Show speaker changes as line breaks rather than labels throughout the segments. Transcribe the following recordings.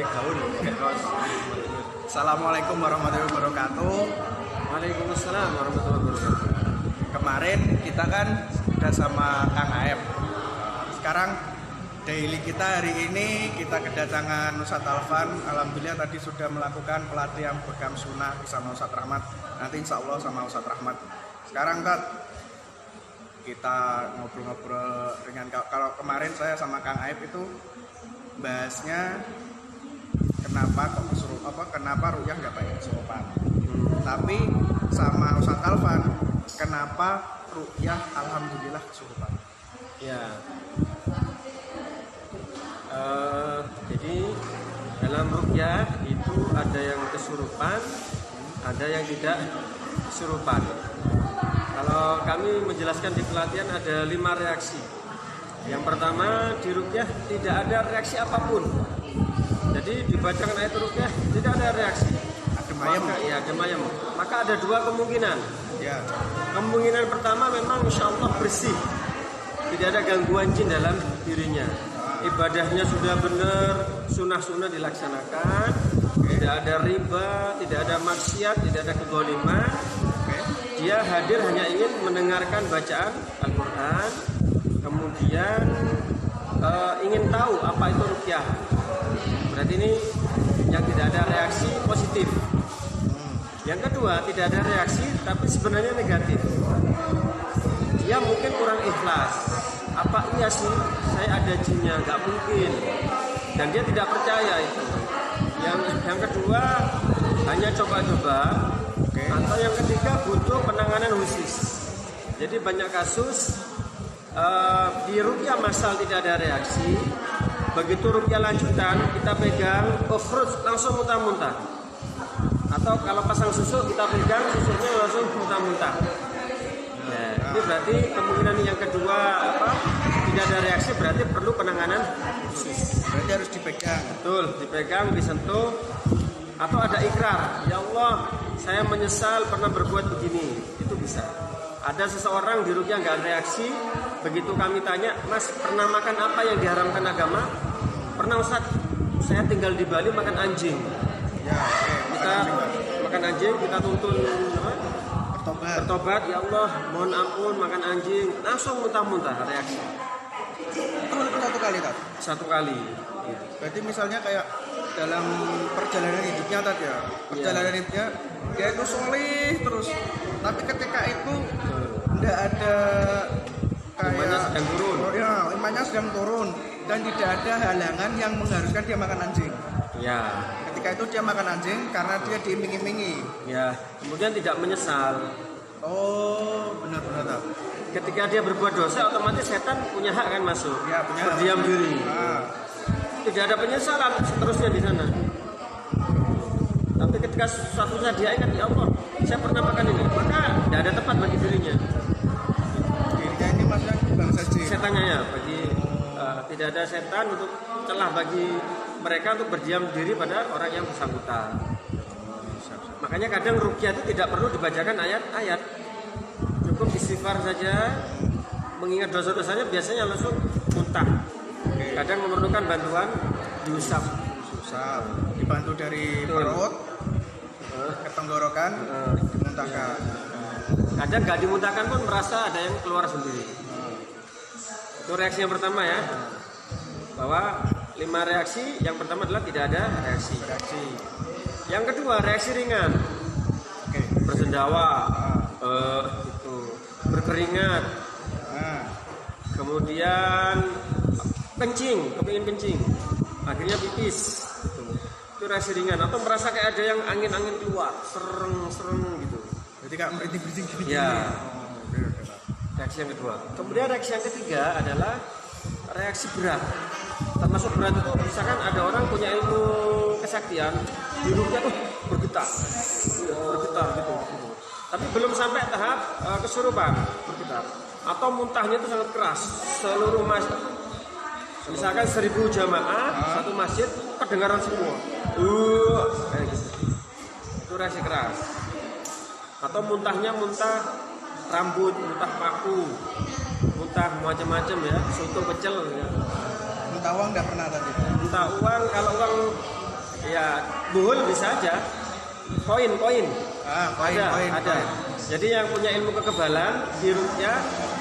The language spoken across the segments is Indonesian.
gaun kayak kaos.
Assalamualaikum warahmatullahi wabarakatuh.
Waalaikumsalam warahmatullahi wabarakatuh.
Kemarin kita kan sudah sama Kang Aep. Sekarang daily kita hari ini kita kedatangan Ustadz Alvan. Alhamdulillah tadi sudah melakukan pelatihan bekam sunnah bersama Ustadz Rahmat. Nanti insya Allah sama Ustadz Rahmat. Sekarang Tat, kita ngobrol-ngobrol dengan, kalau kemarin saya sama Kang Aep itu bahasnya kenapa rukyah nggak pakai kesurupan. Tapi sama Ustadz Alvan, kenapa rukyah alhamdulillah kesurupan.
Ya. Jadi dalam rukyah itu ada yang kesurupan, ada yang tidak kesurupan. Kalau kami menjelaskan di pelatihan ada 5 reaksi. Yang pertama, di rukyah tidak ada reaksi apapun. Jadi dibacakan ayat rukyah tidak ada reaksi. Ada mayam. Maka ada 2 kemungkinan.
Ya.
Kemungkinan pertama memang insya Allah bersih, tidak ada gangguan jin dalam dirinya. Ibadahnya sudah benar, sunnah-sunnah dilaksanakan, tidak ada riba, tidak ada maksiat, tidak ada kezaliman. Dia hadir hanya ingin mendengarkan bacaan Al-Quran, kemudian ingin tahu apa itu rukyah. Berarti ini yang tidak ada reaksi positif. Yang kedua, tidak ada reaksi tapi sebenarnya negatif. Dia mungkin kurang ikhlas. Apa iya sih saya ada jinnya? Gak mungkin. Dan dia tidak percaya itu. Yang kedua, hanya coba-coba. Atau yang ketiga, butuh penanganan khusus. Jadi banyak kasus di rukyah masal tidak ada reaksi. Begitu rukyah lanjutan, kita pegang ukhruj langsung muntah-muntah. Atau kalau pasang susu, kita pegang susunya langsung muntah-muntah. Nah, ini berarti kemungkinan yang kedua tidak ada reaksi, berarti perlu penanganan khusus.
Berarti harus dipegang.
Betul, dipegang, disentuh, atau ada ikrar. Ya Allah, saya menyesal pernah berbuat begini. Itu bisa. Ada seseorang di rukyah nggak reaksi. Begitu kami tanya, Mas pernah makan apa yang diharamkan agama? Pernah Ustaz, saya tinggal di Bali makan anjing.
Ya,
Kita makan anjing, kita tuntun bertobat. Ya Allah, mohon ampun makan anjing. Langsung muntah-muntah reaksi.
Itu satu kali Tat?
Satu kali.
Berarti misalnya kayak dalam perjalanan hidupnya Tat ya, perjalanan hidupnya dia itu solih terus, tapi ketika itu tidak ada
imannya sedang turun.
Ya, imannya sedang turun dan tidak ada halangan yang mengharuskan dia makan anjing.
Ya.
Ketika itu dia makan anjing karena dia diiming-imingi.
Ya. Kemudian tidak menyesal.
Oh, benar-benar Tat.
Ketika dia berbuat dosa, otomatis setan punya hak kan masuk.
Ya, punya hak.
Berdiam diri. Tidak ada penyesalan seterusnya di sana. Tapi ketika suatu saat dia ingat, ya Allah, saya pernah makan ini, maka tidak ada tempat bagi dirinya.
Dirinya ini maksudnya bangsa jin.
Setannya ya, bagi tidak ada setan untuk celah bagi mereka untuk berdiam diri pada orang yang bersangkutan. Makanya kadang rukyah itu tidak perlu dibacakan ayat-ayat, cukup istighfar saja, mengingat dosa-dosanya biasanya langsung muntah. Kadang memerlukan bantuan diusap,
dibantu dari perut ke tenggorokan, dimuntahkan.
Kadang nggak dimuntahkan pun merasa ada yang keluar sendiri. Itu reaksi yang pertama ya, bahwa 5 reaksi. Yang pertama adalah tidak ada reaksi. Yang kedua, reaksi ringan. Bersendawa, berkeringat, kemudian kepingin kencing, akhirnya pipis. Itu reaksi ringan. Atau merasa kayak ada yang angin-angin keluar, sereng gitu.
Jadi kayak meriting-meriting gitu.
Ya. Reaksi yang kedua. Kemudian reaksi yang ketiga adalah reaksi berat. Termasuk berat itu misalkan ada orang punya ilmu kesaktian, hidupnya tuh bergetar gitu. Tapi belum sampai tahap kesurupan bergetar. Atau muntahnya itu sangat keras. Seluruh masjid, misalkan 1000 jamaah satu masjid kedengaran semua. Kayak gitu. Itu reaksi keras. Atau muntahnya muntah rambut, muntah paku, muntah macam-macam ya, soto pecel ya.
Muntah uang nggak pernah tadi.
Muntah uang, kalau uang Ya, buhul bisa aja. Koin. Ada. Jadi yang punya ilmu kekebalan di ruqyah,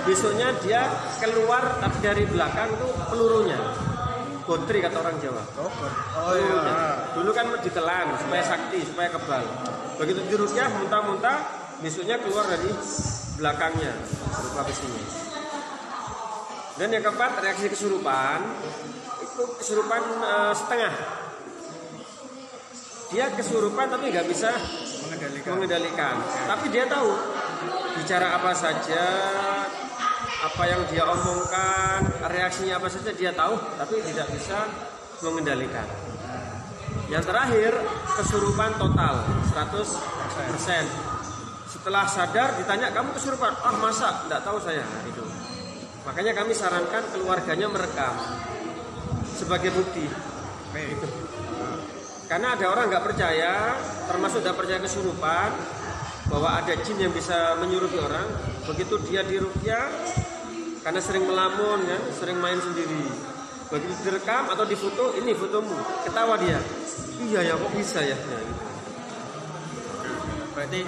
besoknya dia keluar tapi dari belakang itu pelurunya. Gotri kata orang Jawa.
Iya.
Dulu kan ditelan supaya sakti, supaya kebal. Begitu di ruqyah muntah-muntah, besoknya keluar dari belakangnya berupa besinya. Dan yang keempat, reaksi kesurupan. Itu kesurupan setengah. Dia kesurupan tapi nggak bisa mengendalikan. Tapi dia tahu bicara apa saja, apa yang dia omongkan, reaksinya apa saja dia tahu, tapi tidak bisa mengendalikan. Yang terakhir, kesurupan total 100%. Setelah sadar ditanya, kamu kesurupan? Masa? Tidak tahu saya. Nah, itu. Makanya kami sarankan keluarganya merekam sebagai bukti. Itu. Karena ada orang nggak percaya, termasuk tidak percaya kesurupan, bahwa ada jin yang bisa menyurupi orang. Begitu dia diruqyah, karena sering melamun, kan, sering main sendiri. Begitu direkam atau difoto, ini fotomu, ketawa dia. Iya ya, kok bisa ya? Ya gitu.
Berarti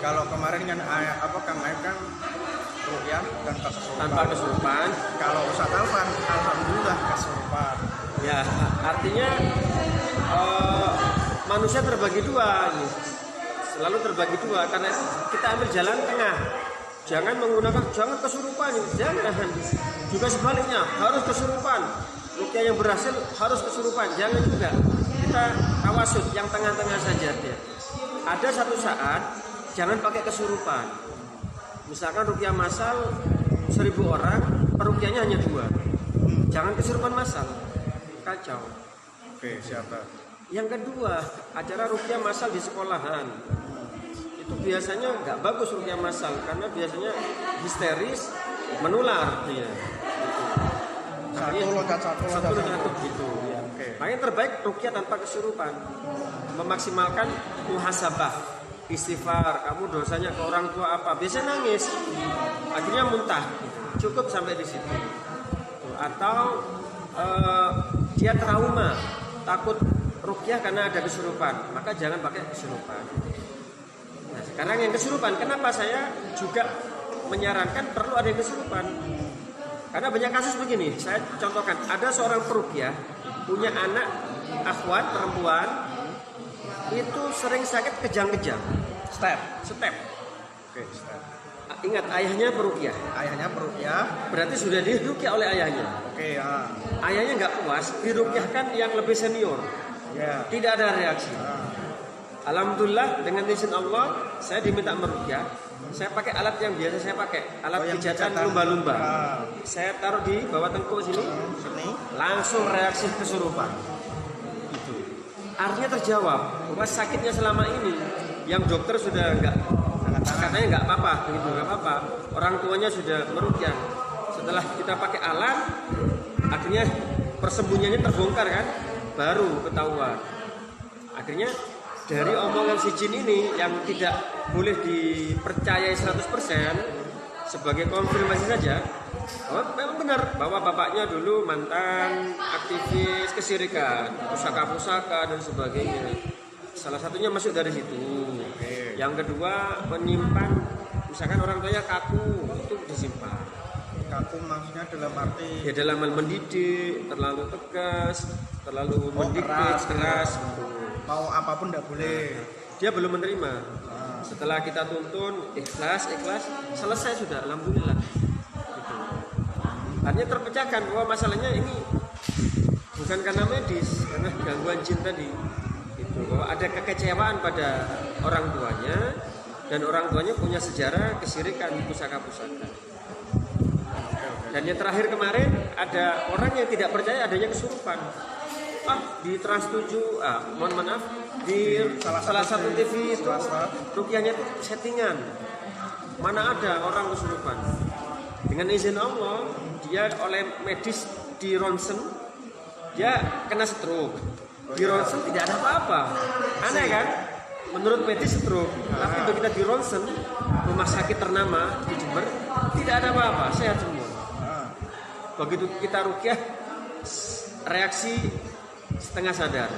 kalau kemarin kan Kang Aib kan ruqyah tanpa kesurupan. Kalau Ustadz Alfan, alhamdulillah kesurupan.
Ya, artinya manusia terbagi dua, selalu terbagi dua. Karena itu kita ambil jalan tengah. Jangan kesurupan, jangan. Juga sebaliknya harus kesurupan. Ruqyah yang berhasil harus kesurupan, jangan juga. Kita tawasud yang tengah-tengah saja dia. Ada satu saat jangan pakai kesurupan. Misalkan ruqyah massal 1000 orang, peruqyahnya hanya 2. Jangan kesurupan massal. Kacau.
Oke, siapa?
Yang kedua, acara ruqyah massal di sekolahan. Itu biasanya nggak bagus ruqyah massal karena biasanya histeris, menular dia.
Satu loncat
gitu.
Ya, oke.
Makanya terbaik ruqyah tanpa kesurupan. Memaksimalkan muhasabah, istighfar, kamu dosanya ke orang tua apa? Biasanya nangis. Akhirnya muntah. Cukup sampai di situ. Atau dia trauma, takut ruqyah karena ada kesurupan, maka jangan pakai kesurupan. Nah, sekarang yang kesurupan, kenapa saya juga menyarankan perlu ada yang kesurupan? Karena banyak kasus begini, saya contohkan, ada seorang peruqyah punya anak akhwat perempuan itu sering sakit kejang-kejang, step.
Oke, step.
Ingat ayahnya peruqyah. Berarti sudah diruqyah oleh ayahnya.
Oke, ya.
Ayahnya nggak puas, diruqyahkan yang lebih senior.
Ya.
Tidak ada reaksi. Alhamdulillah dengan izin Allah saya diminta meruqyah. Saya pakai alat yang biasa saya pakai, alat pijatan lumba-lumba. Saya taruh di bawah tengkuk sini. Langsung reaksi kesurupan. Itu. Artinya terjawab bahwa sakitnya selama ini yang dokter sudah katanya nggak apa-apa, begitu nggak apa-apa. Orang tuanya sudah meruqyah. Setelah kita pakai alat, akhirnya persembunyiannya terbongkar kan, baru ketahuan. Akhirnya dari omongan si jin ini yang tidak boleh dipercayai 100% sebagai konfirmasi saja, bahwa memang benar bahwa bapaknya dulu mantan aktivis kesyirikan, pusaka-pusaka dan sebagainya. Salah satunya masuk dari situ. Yang kedua menyimpan, misalkan orang tuanya kaku, itu disimpan.
Kaku maksudnya dalam arti
ya dalam hal mendidik, terlalu tegas, terlalu mendidik keras.
Mau apapun tidak boleh.
Dia belum menerima. Setelah kita tuntun ikhlas, selesai sudah, alhamdulillah. Gitu. Artinya terpecahkan bahwa masalahnya ini bukan karena medis, karena gangguan jin tadi. Itu bahwa ada kekecewaan pada orang tuanya dan orang tuanya punya sejarah kesyirikan pusaka-pusaka. Dan yang terakhir kemarin ada orang yang tidak percaya adanya kesurupan. Di Trans 7, mohon maaf, di salah satu TV itu ruqyahnya itu settingan. Mana ada orang kesurupan. Dengan izin Allah, dia oleh medis di ronsen, dia kena stroke. Di ronsen tidak ada apa-apa. Aneh kan? Menurut medis stroke. Tapi begitu di ronsen, rumah sakit ternama di Jember, tidak ada apa-apa, sehat semua. Begitu kita ruqyah, reaksi setengah sadar.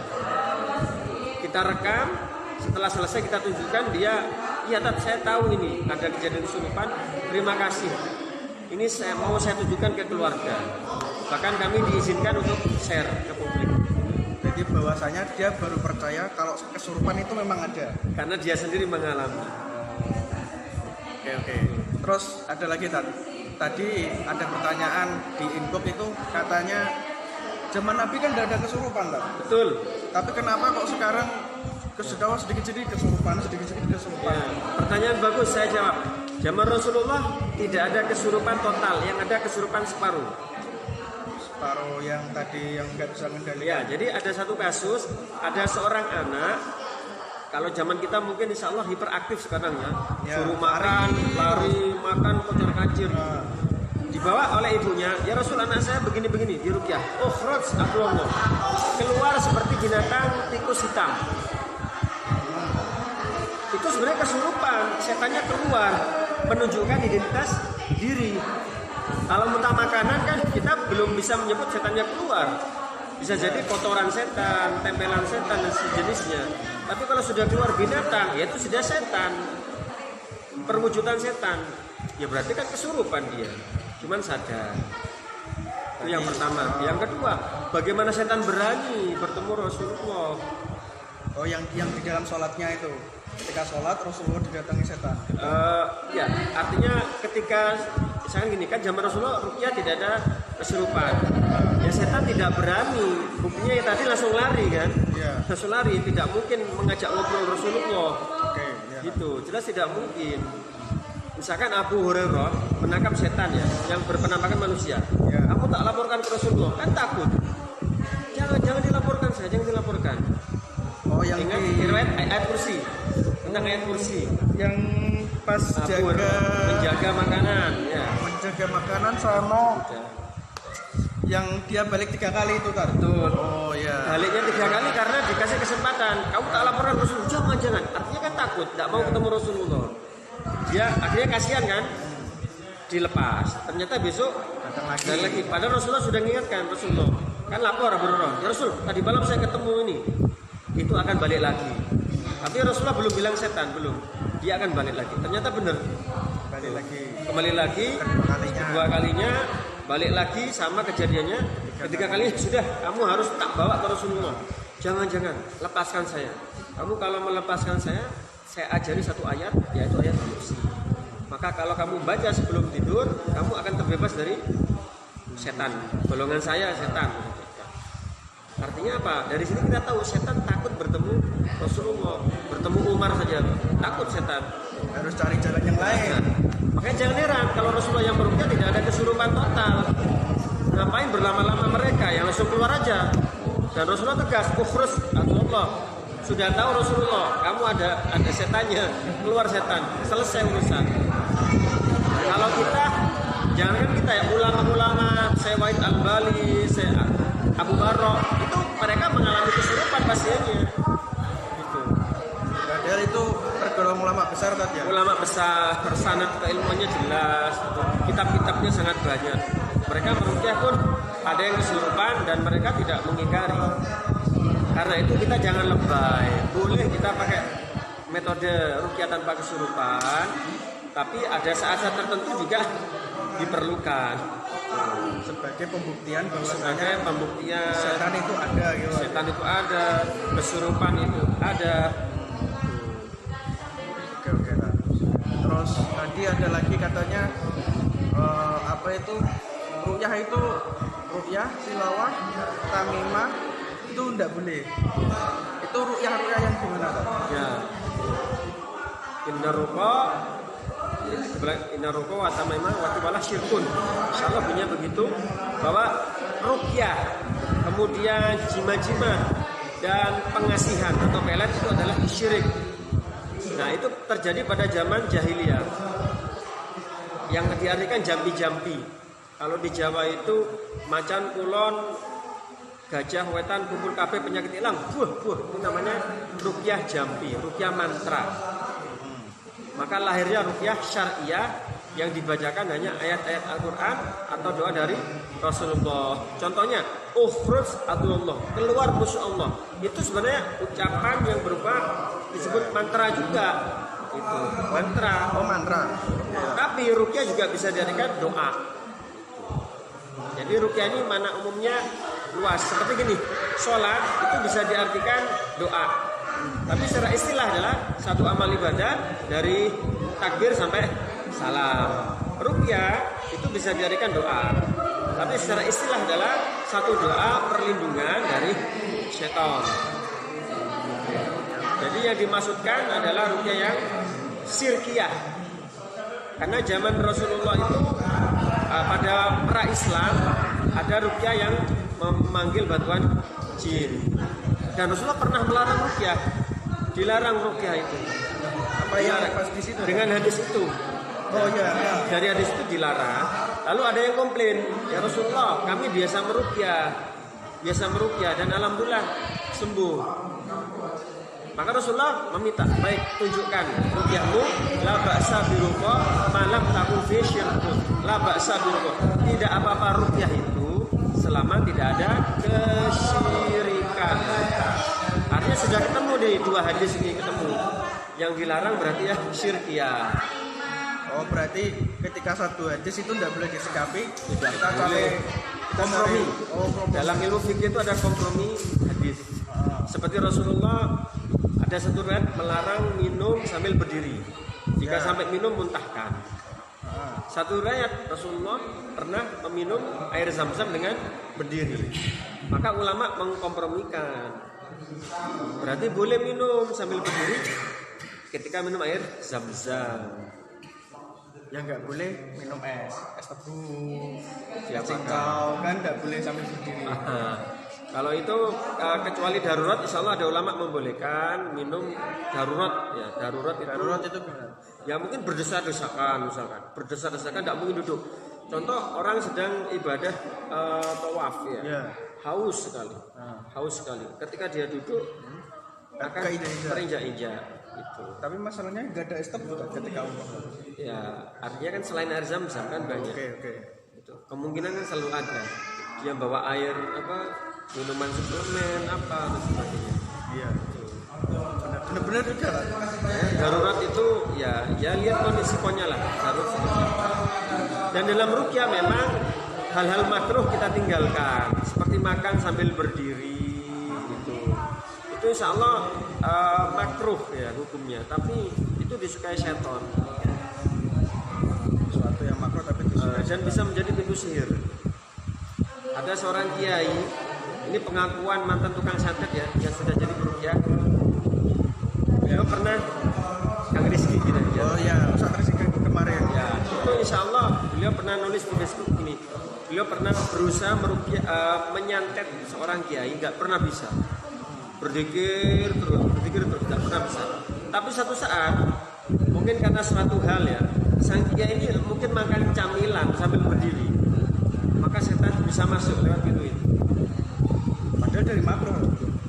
kita rekam, setelah selesai kita tunjukkan dia, iya Tat, saya tahu ini ada kejadian kesurupan, terima kasih. Ini saya tunjukkan ke keluarga. Bahkan kami diizinkan untuk share ke publik.
Jadi bahwasanya dia baru percaya kalau kesurupan itu memang ada.
Karena dia sendiri mengalami.
Oke. Terus ada lagi tadi ada pertanyaan di inbox itu katanya zaman Nabi kan tidak ada kesurupan Tat.
Betul.
Tapi kenapa kok sekarang kesedawan sedikit-sedikit kesurupan?
Ya, pertanyaan bagus, saya jawab. Zaman Rasulullah tidak ada kesurupan total, yang ada kesurupan separuh.
Separuh yang tadi yang nggak bisa mengendalikan.
Ya, jadi ada satu kasus, ada seorang anak. Kalau zaman kita mungkin insya Allah hiperaktif sekarang ya, suruh makan, lari, makan kocar-kacir. Dibawa oleh ibunya, ya Rasul anak saya begini-begini, di ruqyah. Ukhraj Abdullah, keluar seperti binatang tikus hitam. Itu sebenarnya kesurupan, setannya keluar, menunjukkan identitas diri. Kalau muntah makanan kan kita belum bisa menyebut setannya keluar. Bisa jadi kotoran setan, tempelan setan dan sejenisnya. Tapi kalau sudah keluar binatang, ya itu sudah setan. Perwujudan setan. Ya berarti kan kesurupan dia. Cuman sadar. Itu yang pertama. Yang kedua, bagaimana setan berani bertemu Rasulullah?
Oh, yang di dalam sholatnya itu. Ketika sholat Rasulullah didatangi setan.
Ya, artinya ketika misalkan gini kan zaman Rasulullah ruqyah tidak ada kesurupan. Ya setan tidak berani. Buktinya ya tadi langsung lari kan?
Iya.
Langsung lari, tidak mungkin mengajak ngobrol Rasulullah.
Oke, ya.
Gitu, jelas tidak mungkin. Misalkan Abu Hurairah menangkap setan ya, yang berpenampakan manusia.
Ya.
Kamu tak laporkan ke Rasulullah, kan takut. Jangan dilaporkan saya, jangan dilaporkan.
Oh, yang
ingat
di
riwayat ayat kursi, tentang ayat kursi.
yang pas
menjaga makanan, ya.
Menjaga makanan sama yang dia balik 3 kali itu kan.
Betul.
Oh ya.
Baliknya 3 kali karena dikasih kesempatan. Kamu tak laporkan Rasulullah, jangan. Artinya kan takut, tidak mau ketemu Rasulullah. Dia akhirnya kasihan kan, dilepas. Ternyata besok
Datang lagi.
dan lagi. Padahal Rasulullah sudah mengingatkan Rasulullah. Kan lapor Abu Hurairah, ya Rasul, tadi malam saya ketemu ini. Itu akan balik lagi. Tapi Rasulullah belum bilang setan, belum. Dia akan balik lagi. Ternyata benar.
Balik lagi.
Kembali lagi. Kedua kalinya balik lagi sama kejadiannya. Ketiga kali sudah, kamu harus tak bawa ke Rasulullah. Jangan, lepaskan saya. Kamu kalau melepaskan saya ajari satu ayat, yaitu ayat kursi. Maka kalau kamu baca sebelum tidur, kamu akan terbebas dari setan. Golongan saya setan. Artinya apa? Dari sini kita tahu setan takut bertemu Rasulullah, bertemu Umar saja takut setan.
Harus cari jalan yang lain.
Makanya jangan heran kalau Rasulullah yang beruqyah tidak ada kesurupan total. Ngapain berlama-lama mereka? Yang langsung keluar aja. Dan Rasulullah tegas, ukhraj Abdullah. Sudah tahu Rasulullah, kamu ada setannya, keluar setan, selesai urusan. Kalau kita, jangan kita ya ulama-ulama, saya Wahid Al-Bali, saya Abu Barok, itu mereka mengalami kesurupan pasiennya. Gitu.
Padahal itu tergolong ulama besar tadi ya.
Ulama besar, bersanad keilmuannya jelas, kitab-kitabnya sangat banyak. Mereka meruqyah pun ada yang kesurupan dan mereka tidak mengingkari. Karena itu kita jangan lebay. Boleh kita pakai metode ruqyah tanpa kesurupan, tapi ada saat-saat tertentu juga diperlukan
sebagai pembuktian bahwa
setan
itu ada gitu.
Setan itu ada, kesurupan itu ada.
Oke. Terus tadi ada lagi katanya apa itu ruqyah tilawah tamimah itu enggak boleh. Itu ruqyah yang gimana Kak?
Ya. Inna ruqa wa tamimah wa tibalah syirkun. Insyaallah punya begitu bahwa ruqyah kemudian jima-jima dan pengasihan atau pelet itu adalah syirik. Nah, itu terjadi pada zaman jahiliyah. Yang diartikan jampi-jampi. Kalau di Jawa itu macan kulon, gajah wetan kumpul kabeh penyakit hilang. Buah, itu namanya ruqyah jampi, ruqyah mantra. Maka lahirnya ruqyah syariah yang dibacakan hanya ayat-ayat Al-Quran atau doa dari Rasulullah. Contohnya, ukhruj adullah, keluar musuh Allah. Itu sebenarnya ucapan yang berupa disebut mantra juga. Itu mantra.
Oh, mantra.
Tapi ruqyah juga bisa dijadikan doa. Jadi ruqyah ini mana umumnya luas. Seperti gini, sholat itu bisa diartikan doa. Tapi secara istilah adalah satu amal ibadah dari takbir sampai salam. Ruqyah itu bisa dijadikan doa. Tapi secara istilah adalah satu doa perlindungan dari syaitan. Jadi yang dimaksudkan adalah ruqyah yang syirkiyah. Karena zaman Rasulullah itu pada pra-Islam ada ruqyah yang memanggil bantuan jin. Dan Rasulullah pernah melarang ruqyah. Dilarang ruqyah itu.
Apa yang pas di situ?
Dengan hadis itu.
Oh iya.
Dari hadis itu dilarang. Lalu ada yang komplain, ya Rasulullah, kami biasa meruqyah dan alhamdulillah sembuh. Maka Rasulullah meminta, baik tunjukkan ruqyahmu, la ba'sa biruqa malam takun fi syirkun. La ba'sa biruqa. Tidak apa-apa ruqyah itu selama tidak ada kesyirikan. Artinya sudah ketemu di dua hadis ini ketemu. Yang dilarang berarti ya syirkiyah.
Oh, berarti ketika satu hadis itu tidak boleh disikapi,
Tidak
kita
boleh. Kompromi.
kompromi.
Dalam ilmu fikih itu ada kompromi hadis. Seperti Rasulullah ada satu riwayat melarang minum sambil berdiri. Jika
Ya.
sampai minum muntahkan. Satu riwayat Rasulullah pernah meminum air zam-zam dengan berdiri. Maka ulama mengkompromikan. Berarti boleh minum sambil berdiri ketika minum air zam-zam.
Yang nggak boleh minum es tebu,
Siapa
cincau kan nggak boleh sambil berdiri.
Kalau itu kecuali darurat, insya Allah ada ulama membolehkan minum darurat. Ya, darurat itu
benar.
ya mungkin berdesak-desakan misalkan. Berdesak-desakan tidak mungkin duduk. Contoh orang sedang ibadah tawaf ya.
Ya.
Haus sekali. Haus sekali. Ketika dia duduk akan
Keinjak-injak.
terinjak-injak itu.
Tapi masalahnya nggak ada es tebu kan ketika umroh.
Ya, artinya kan selain air zam-zam kan banyak.
Oke.
Gitu. Kemungkinan kan selalu ada. Dia bawa air minuman suplemen dan sebagainya.
Iya. Benar-benar juga lah.
Darurat itu ya lihat kondisinya lah. Darurat seperti apa. Dan dalam ruqyah memang hal-hal makruh kita tinggalkan, seperti makan sambil berdiri gitu. Itu insya Allah makruh ya hukumnya, tapi itu disukai syaitan.
Sesuatu yang makro tapi
Dan bisa menjadi pintu sihir. Ada seorang kiai, ini pengakuan mantan tukang santet ya, yang sudah jadi peruqyah. Beliau pernah Kang Rizky gitu ya.
Oh ya, Ustaz Rizky kemarin.
Ya, itu insya Allah beliau pernah nulis di Facebook gini. Beliau pernah berusaha menyantet seorang kiai, nggak pernah bisa. Berzikir terus, nggak pernah bisa. Tapi satu saat, mungkin karena suatu hal ya, sang kiai ini mungkin makan camilan sambil berdiri, maka setan bisa masuk lewat pintu itu.
Padahal dari makro.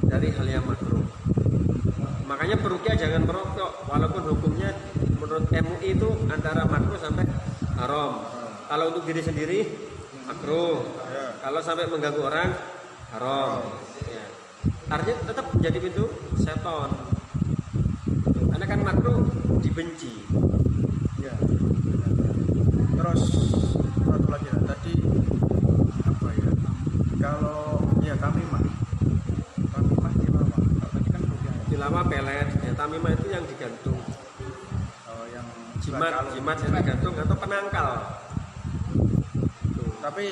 Dari hal yang makruh. Makanya peruqyah jangan merokok, walaupun hukumnya menurut MUI itu antara makruh sampai haram. Kalau untuk diri sendiri makruh. Kalau sampai mengganggu orang haram. Ya. Artinya tetap menjadi pintu setan. Karena kan makruh dibenci.
Ya. Terus satu lagi lah. Tadi apa ya? Kalau ya tamimah gimana? Tadi kan
Tilawah pelet, ya, tamimah itu yang digantung.
yang
Jimat yang digantung atau penangkal.
Tapi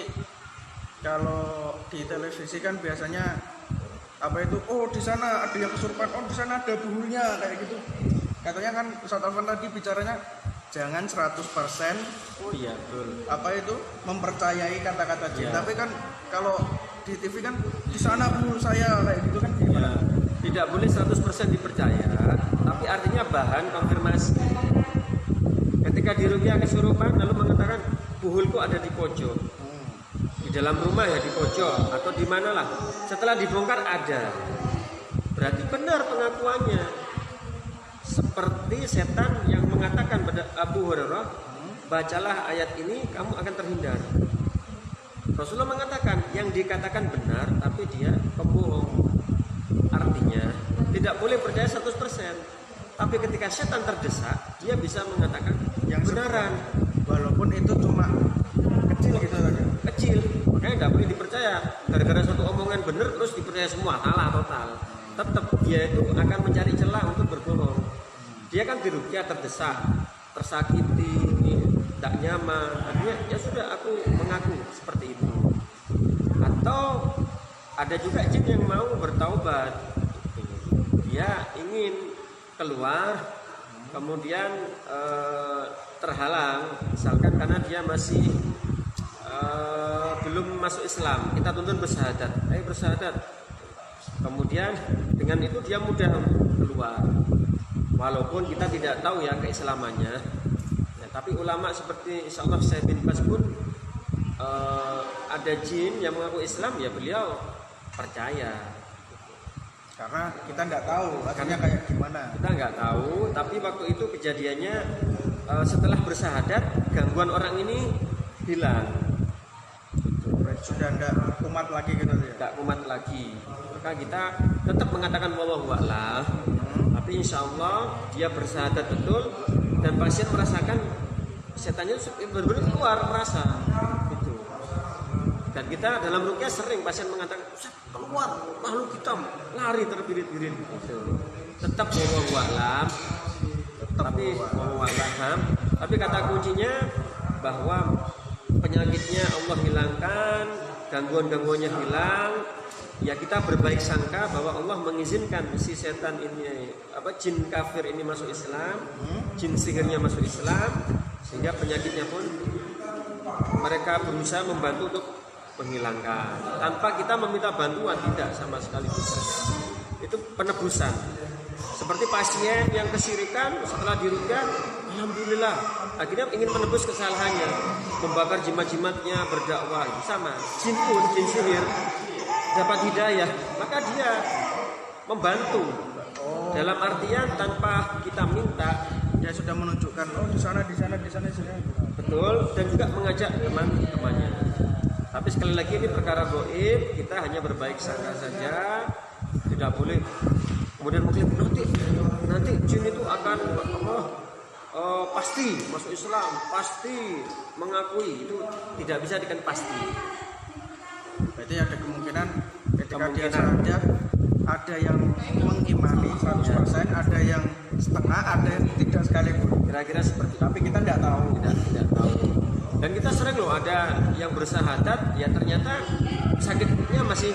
kalau di televisi kan biasanya apa itu? Oh di sana ada yang kesurupan. Oh di sana ada buhulnya kayak gitu. Katanya kan Ustaz Alvan tadi bicaranya jangan 100%
Oh iya betul.
apa itu mempercayai kata-kata jin.
Ya.
Tapi kan kalau di TV kan di sana buhul saya kayak gitu kan gimana?
Ya, tidak boleh 100% dipercaya, tapi artinya bahan konfirmasi. Ketika di ruqyah kesurupan lalu mengatakan buhulku ada di pojok, di dalam rumah ya di pojok atau di manalah. Setelah dibongkar ada, berarti benar pengakuannya. Seperti setan yang mengatakan pada Abu Hurairah bacalah ayat ini kamu akan terhindar. Rasulullah mengatakan yang dikatakan benar tapi dia pembohong. Artinya tidak boleh percaya 100%. Tapi ketika setan terdesak, dia bisa mengatakan yang benaran.
Walaupun itu cuma kecil gitu aja.
Kecil, makanya nggak boleh dipercaya. Gara-gara satu omongan benar terus dipercaya semua, salah total. Tetap dia itu akan mencari celah untuk berbohong. Dia kan diruqyah terdesak, tersakiti, tidak nyaman. Artinya ya sudah aku mengaku seperti itu. Atau ada juga jin yang mau bertaubat. Dia ingin keluar, kemudian terhalang, misalkan karena dia masih belum masuk Islam. Kita tuntun bersyahadat, ayo bersyahadat. Kemudian dengan itu dia mudah keluar, walaupun kita tidak tahu ya keislamannya. Ya, tapi ulama seperti Insyaallah Syekh bin Baz pun ada jin yang mengaku Islam, ya beliau percaya.
Karena kita nggak tahu akhirnya kayak gimana.
Kita nggak tahu, tapi waktu itu kejadiannya setelah bersyahadat gangguan orang ini hilang.
Sudah nggak kumat lagi gitu ya.
Nggak kumat lagi. Maka kita tetap mengatakan wallahu a'lam. Tapi insya Allah dia bersyahadat betul dan pasien merasakan setannya benar-benar keluar merasa. Gitu. Dan kita dalam ruqyah sering pasien mengatakan, Ustaz, keluar makhluk hitam, lari terbirit-birit gitu. Tetap wallahu a'lam. Tapi kata kuncinya bahwa penyakitnya Allah hilangkan, gangguan-gangguannya hilang. Ya kita berbaik sangka bahwa Allah mengizinkan si setan ini, jin kafir ini masuk Islam, jin sihirnya masuk Islam, sehingga penyakitnya pun mereka berusaha membantu untuk menghilangkan tanpa kita meminta bantuan, tidak sama sekali bisa. Itu penebusan. Seperti pasien yang kesirikan setelah diruqyah, alhamdulillah akhirnya ingin menebus kesalahannya, membakar jimat-jimatnya, berdakwah. Sama jin pun, jin sihir dapat hidayah, maka dia membantu. Dalam artian tanpa kita minta,
dia sudah menunjukkan di sana.
Betul, dan juga mengajak teman-temannya. Tapi sekali lagi ini perkara gaib, kita hanya berbaik sangka saja, tidak boleh kemudian mungkin nanti jin itu akan pasti masuk Islam, pasti mengakui, itu tidak bisa dikatakan pasti.
Berarti ada kemungkinan ketika dia sadar ada yang mengimani 100%, ada yang setengah, ada yang tidak sekalipun.
Kira-kira seperti itu.
Tapi kita tidak tahu.
Tidak tahu. Dan kita sering loh ada yang bersyahadat, ya ternyata sakitnya masih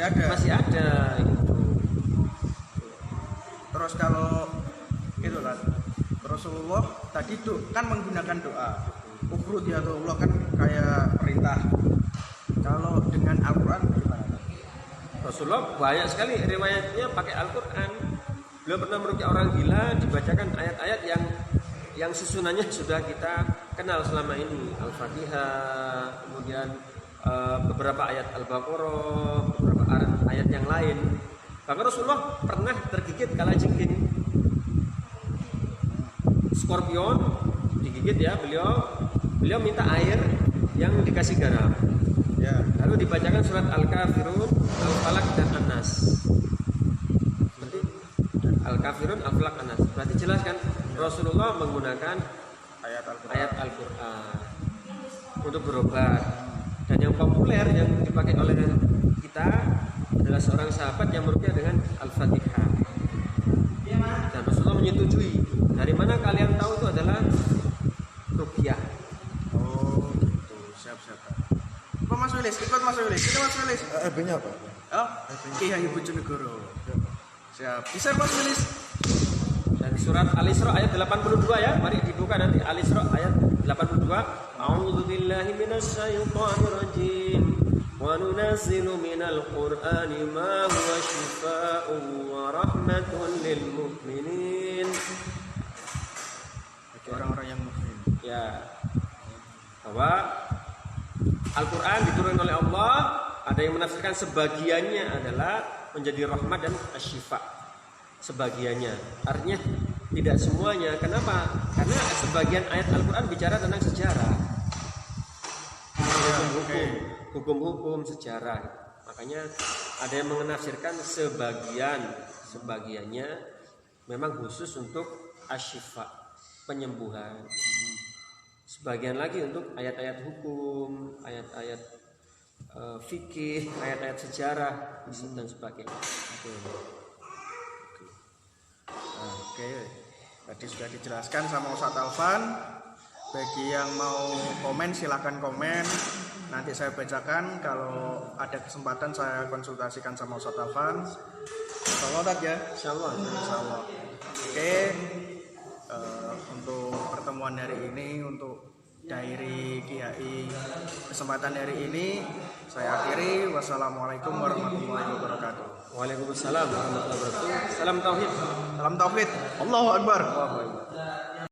ada. Gitu.
Terus kalau itulah Rasulullah tadi itu kan menggunakan doa. Ukrut ya Allah kan kayak perintah. Kalau dengan Al-Quran gimana?
Rasulullah banyak sekali riwayatnya pakai Al-Quran. Beliau pernah meruqyah orang gila, dibacakan ayat-ayat yang susunannya sudah kita kenal selama ini. Al-Fatihah, kemudian beberapa ayat Al-Baqarah, beberapa ayat yang lain. Bahkan Rasulullah pernah tergigit kalajengking skorpion, digigit ya, beliau minta air yang dikasih garam. Ya, lalu dibacakan surat Al-Kafirun, Al-Falaq dan An-Nas. Berarti Al-Kafirun, Al-Falaq, An-Nas. Berarti jelas kan Rasulullah menggunakan ayat Al-Qur'an untuk berobat. Dan yang populer yang dipakai oleh kita adalah seorang sahabat yang meruqyah dengan Al-Fatihah. Dan Rasulullah menyetujui. Dari mana kalian tahu itu adalah ruqyah?
Oh, gitu. Siap. Ikut Mas Wilis.
EB-nya apa?
Oh, Kiai Bojonegoro. Siap. Bisa Mas Wilis.
Dan surat Al-Isra ayat 82 ya. Mari dibuka nanti Al-Isra ayat 82. A'udzubillahi minasyaitonir rajim. Wa nunazzilu minal Qur'ani ma huwa syifaa'un wa rahmatun lil mu'minin.
Bagi orang-orang yang mukmin.
Ya. Bahwa Al-Quran diturunkan oleh Allah, ada yang menafsirkan sebagiannya adalah menjadi rahmat dan asyifa. Sebagiannya, artinya Tidak semuanya. Kenapa? Karena sebagian ayat Al-Quran bicara tentang sejarah, hukum-hukum sejarah. Makanya ada yang menafsirkan sebagiannya memang khusus untuk asyifa, penyembuhan. Sebagian lagi untuk ayat-ayat hukum, ayat-ayat fikih, ayat-ayat sejarah dan sebagainya.
Oke, tadi sudah dijelaskan sama Ustadz Alvan. Bagi yang mau komen silakan komen. Nanti saya bacakan. Kalau ada kesempatan saya konsultasikan sama Ustadz Alvan. Insyaallah Ustadz ya.
Insyaallah.
Insyaallah. Oke. Untuk pertemuan hari ini, untuk Dairi Kiai kesempatan hari ini saya akhiri. Wassalamualaikum warahmatullahi wabarakatuh.
Waalaikumsalam warahmatullahi wabarakatuh. Salam tauhid.
Salam tauhid. Allahu Akbar.
Allahu Akbar.